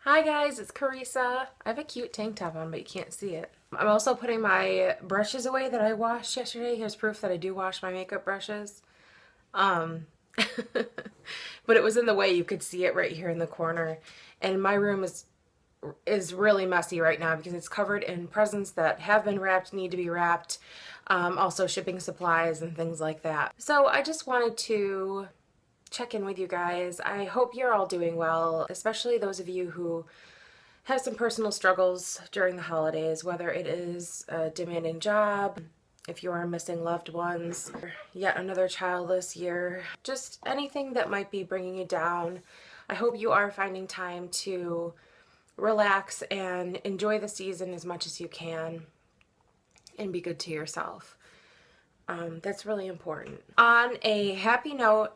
Hi guys, it's Carisa. I have a cute tank top on, but you can't see it. I'm also putting my brushes away that I washed yesterday. Here's proof that I do wash my makeup brushes. Um, but it was in the way. You could see it right here in the corner. And my room is really messy right now because it's covered in presents that have been wrapped, need to be wrapped, also shipping supplies and things like that. So I just wanted to check in with you guys. I hope you're all doing well, especially those of you who have some personal struggles during the holidays, whether it is a demanding job, if you are missing loved ones, or yet another childless year, just anything that might be bringing you down. I hope you are finding time to relax and enjoy the season as much as you can and be good to yourself. That's really important. On a happy note,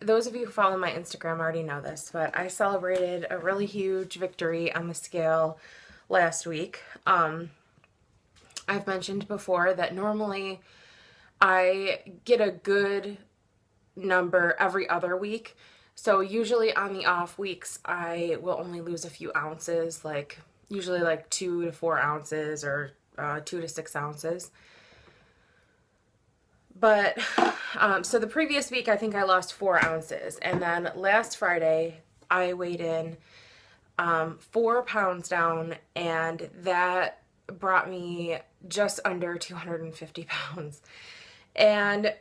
those of you who follow my Instagram already know this, but I celebrated a really huge victory on the scale last week. I've mentioned before that normally I get a good number every other week. So usually on the off weeks, I will only lose a few ounces, usually like 2 to 4 ounces or 2 to 6 ounces. But, so the previous week, I think I lost 4 ounces. And then last Friday, I weighed in 4 pounds down, and that brought me just under 250 pounds. And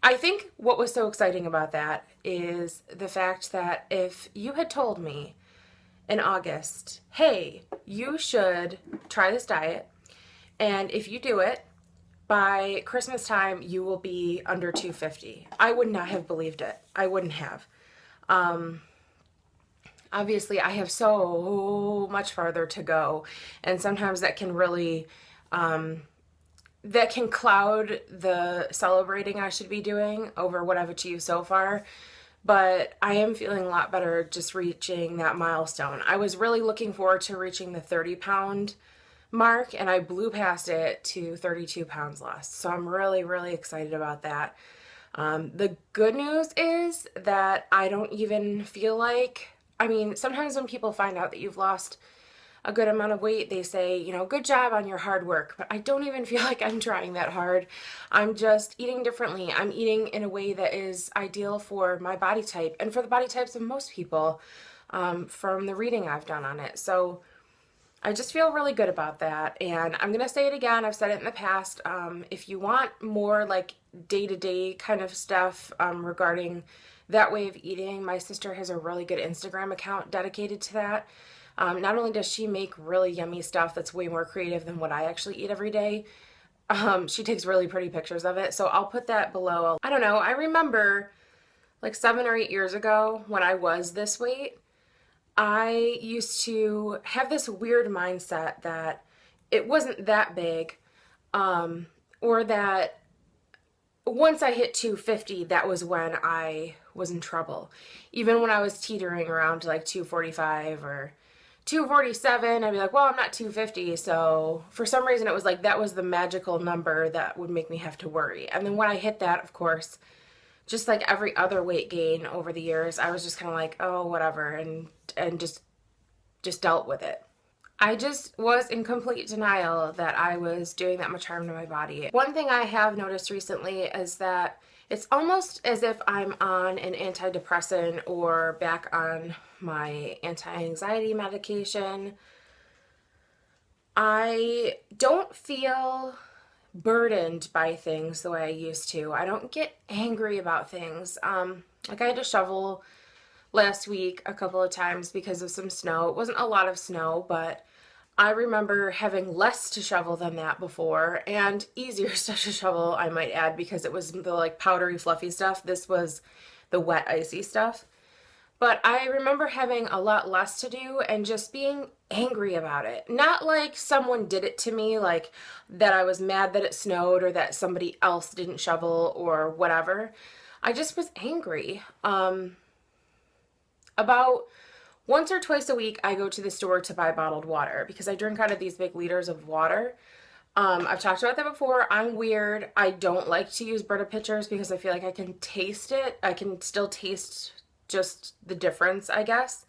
I think what was so exciting about that is the fact that if you had told me in August, hey, you should try this diet, and if you do it, by Christmas time, you will be under 250. I would not have believed it. I wouldn't have. Obviously, I have so much farther to go, and sometimes that can really, that can cloud the celebrating I should be doing over what I've achieved so far. But I am feeling a lot better just reaching that milestone. I was really looking forward to reaching the 30-pound mark, and I blew past it to 32 pounds lost. So I'm really, really excited about that. The good news is that I don't even feel like, sometimes when people find out that you've lost a good amount of weight, they say, good job on your hard work. But I don't even feel like I'm trying that hard. I'm just eating differently. I'm eating in a way that is ideal for my body type and for the body types of most people, from the reading I've done on it. So I just feel really good about that, and I'm going to say it again. I've said it in the past. If you want more like day-to-day kind of stuff regarding that way of eating, my sister has a really good Instagram account dedicated to that. Not only does she make really yummy stuff that's way more creative than what I actually eat every day, she takes really pretty pictures of it, so I'll put that below. I don't know, I remember like 7 or 8 years ago when I was this weight, I used to have this weird mindset that it wasn't that big, or that once I hit 250, that was when I was in trouble. Even when I was teetering around to like 245 or 247, I'd be like, well, I'm not 250. So for some reason, it was like that was the magical number that would make me have to worry. And then when I hit that, of course, just like every other weight gain over the years, I was just kind of like, oh, whatever, and just dealt with it. I just was in complete denial that I was doing that much harm to my body. One thing I have noticed recently is that it's almost as if I'm on an antidepressant or back on my anti-anxiety medication. I don't feel burdened by things the way I used to. I don't get angry about things. Like I had to shovel last week a couple of times because of some snow. It wasn't a lot of snow, but I remember having less to shovel than that before, and easier stuff to shovel, I might add, because it was the like powdery fluffy stuff. This was the wet icy stuff. But I remember having a lot less to do and just being angry about it. Not like someone did it to me, like that I was mad that it snowed or that somebody else didn't shovel or whatever. I just was angry. About once or twice a week, I go to the store to buy bottled water because I drink out of these big liters of water. I've talked about that before. I'm weird. I don't like to use Brita pitchers because I feel like I can taste it. I can still taste just the difference, I guess.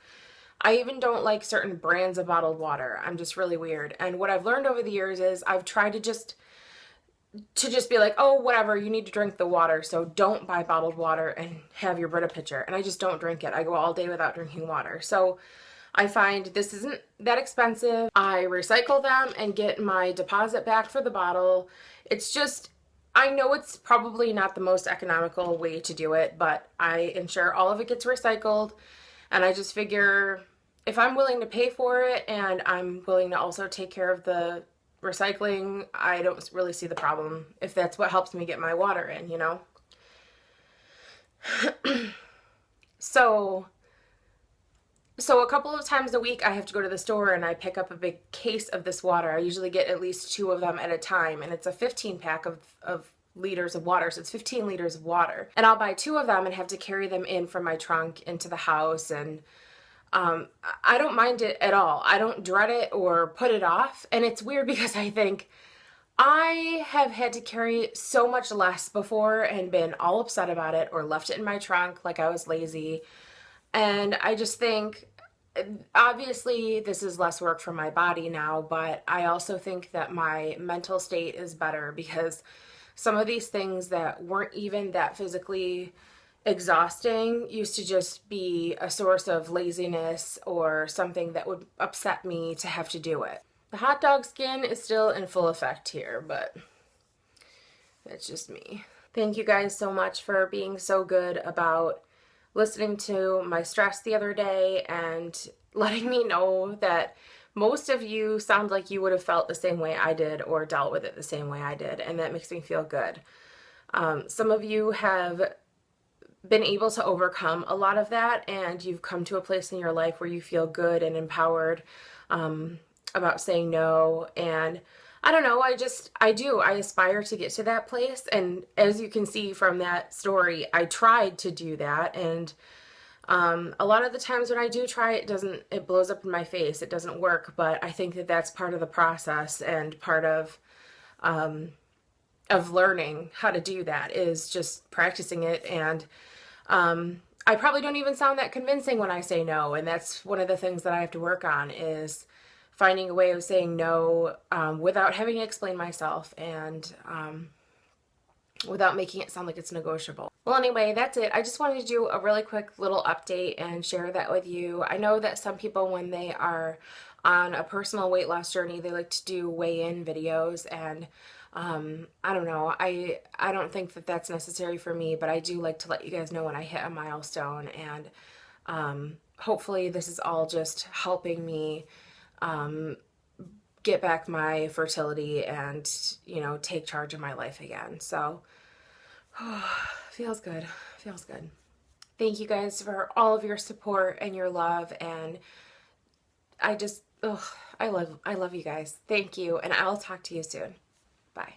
I even don't like certain brands of bottled water. I'm just really weird. And what I've learned over the years is I've tried to just be like, oh, whatever, you need to drink the water, so don't buy bottled water and have your Brita pitcher. And I just don't drink it. I go all day without drinking water. So I find this isn't that expensive. I recycle them and get my deposit back for the bottle. It's just, I know it's probably not the most economical way to do it, but I ensure all of it gets recycled. And I just figure if I'm willing to pay for it and I'm willing to also take care of the recycling, I don't really see the problem if that's what helps me get my water in, you know? So a couple of times a week I have to go to the store and I pick up a big case of this water. I usually get at least 2 of them at a time, and it's a 15 pack of liters of water, so it's 15 liters of water. And I'll buy 2 of them and have to carry them in from my trunk into the house, and I don't mind it at all. I don't dread it or put it off. And it's weird because I think I have had to carry so much less before and been all upset about it or left it in my trunk like I was lazy. And I just think, obviously, this is less work for my body now, but I also think that my mental state is better because some of these things that weren't even that physically exhausting used to just be a source of laziness or something that would upset me to have to do it. The hot dog skin is still in full effect here, but that's just me. Thank you guys so much for being so good about listening to my stress the other day and letting me know that most of you sound like you would have felt the same way I did or dealt with it the same way I did, and that makes me feel good. Some of you have been able to overcome a lot of that, and you've come to a place in your life where you feel good and empowered about saying no. And I don't know, I aspire to get to that place. And as you can see from that story, I tried to do that. And a lot of the times when I do try, it blows up in my face. It doesn't work. But I think that that's part of the process, and part of learning how to do that is just practicing it. And I probably don't even sound that convincing when I say no. And that's one of the things that I have to work on, is finding a way of saying no without having to explain myself, and without making it sound like it's negotiable. Well, anyway, that's it. I just wanted to do a really quick little update and share that with you. I know that some people, when they are on a personal weight loss journey, they like to do weigh-in videos, and I don't know. I don't think that that's necessary for me, but I do like to let you guys know when I hit a milestone, and hopefully this is all just helping me get back my fertility and, you know, take charge of my life again. So, feels good. Feels good. Thank you guys for all of your support and your love, and I love you guys. Thank you, and I'll talk to you soon.